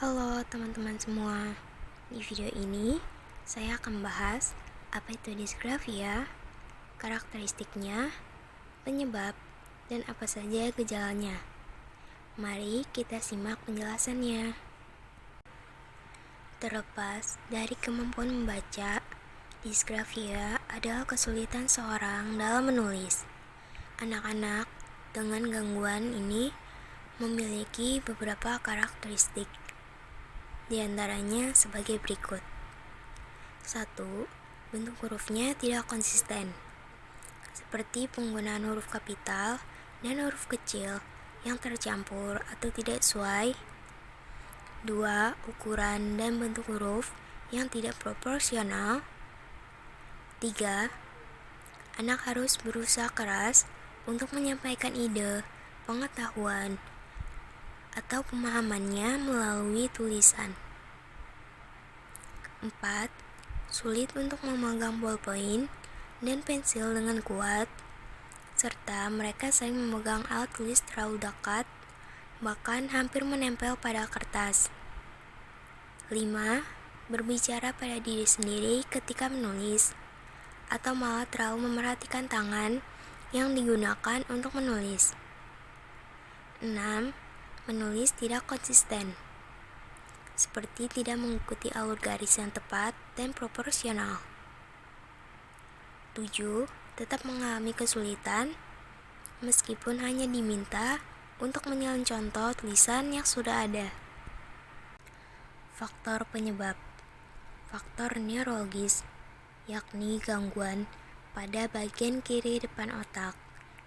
Halo teman-teman semua. Di video ini saya akan membahas apa itu disgrafia, karakteristiknya, penyebab, dan apa saja gejalanya. Mari kita simak penjelasannya. Terlepas dari kemampuan membaca, disgrafia adalah kesulitan seorang dalam menulis. Anak-anak dengan gangguan ini memiliki beberapa karakteristik. Di antaranya sebagai berikut. 1. Bentuk hurufnya tidak konsisten, seperti penggunaan huruf kapital dan huruf kecil yang tercampur atau tidak sesuai. 2. Ukuran dan bentuk huruf yang tidak proporsional. 3. Anak harus berusaha keras untuk menyampaikan ide, pengetahuan, atau pemahamannya melalui tulisan. 4. Sulit untuk memegang ballpoint dan pensil dengan kuat, serta mereka sering memegang alat tulis terlalu dekat, bahkan hampir menempel pada kertas. 5. Berbicara pada diri sendiri ketika menulis, atau malah terlalu memerhatikan tangan yang digunakan untuk menulis. 6. Menulis tidak konsisten, seperti tidak mengikuti alur garis yang tepat dan proporsional. 7. Tetap mengalami kesulitan, meskipun hanya diminta untuk menyalin contoh tulisan yang sudah ada. Faktor penyebab. Faktor neurologis, yakni gangguan pada bagian kiri depan otak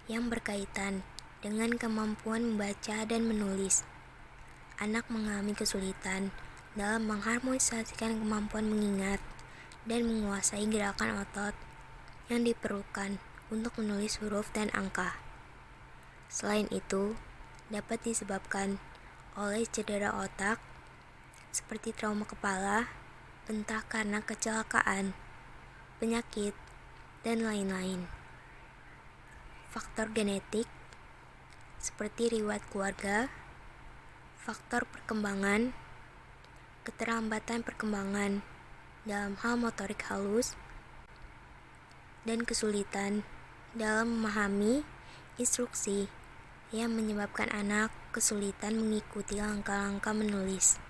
yang berkaitan dengan kemampuan membaca dan menulis. Anak mengalami kesulitan dalam mengharmonisasikan kemampuan mengingat dan menguasai gerakan otot yang diperlukan untuk menulis huruf dan angka. Selain itu, dapat disebabkan oleh cedera otak seperti trauma kepala, entah karena kecelakaan, penyakit, dan lain-lain. Faktor genetik seperti riwayat keluarga, faktor perkembangan, keterlambatan perkembangan dalam hal motorik halus, dan kesulitan dalam memahami instruksi yang menyebabkan anak kesulitan mengikuti langkah-langkah menulis.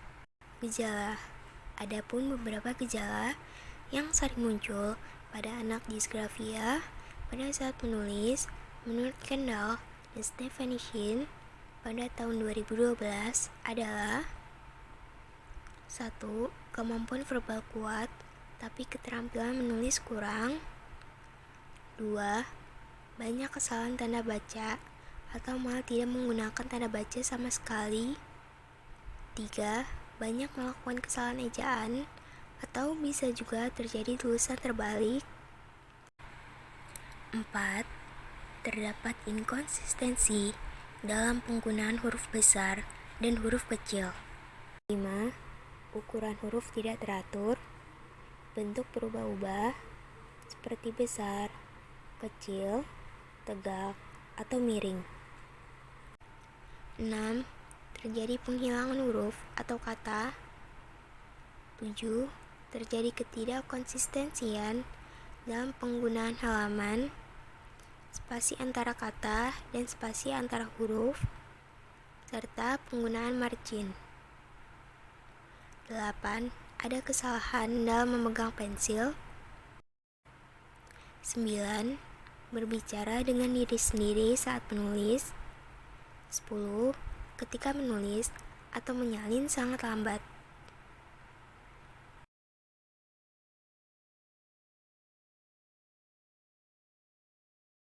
Gejala. Adapun beberapa gejala yang sering muncul pada anak disgrafia pada saat menulis menurut Kendall dan Stephanie Shin pada tahun 2012 adalah 1. Kemampuan verbal kuat, tapi keterampilan menulis kurang. 2. Banyak kesalahan tanda baca, atau malah tidak menggunakan tanda baca sama sekali. 3. Banyak melakukan kesalahan ejaan, atau bisa juga terjadi tulisan terbalik. 4. Terdapat inkonsistensi dalam penggunaan huruf besar dan huruf kecil. 5. Ukuran huruf tidak teratur, bentuk berubah-ubah, seperti besar, kecil, tegak, atau miring. 6. Terjadi penghilangan huruf atau kata. 7. Terjadi ketidakkonsistensian dalam penggunaan halaman, spasi antara kata dan spasi antara huruf, serta penggunaan margin. 8. Ada kesalahan dalam memegang pensil. 9. Berbicara dengan diri sendiri saat menulis. 10. Ketika menulis atau menyalin sangat lambat.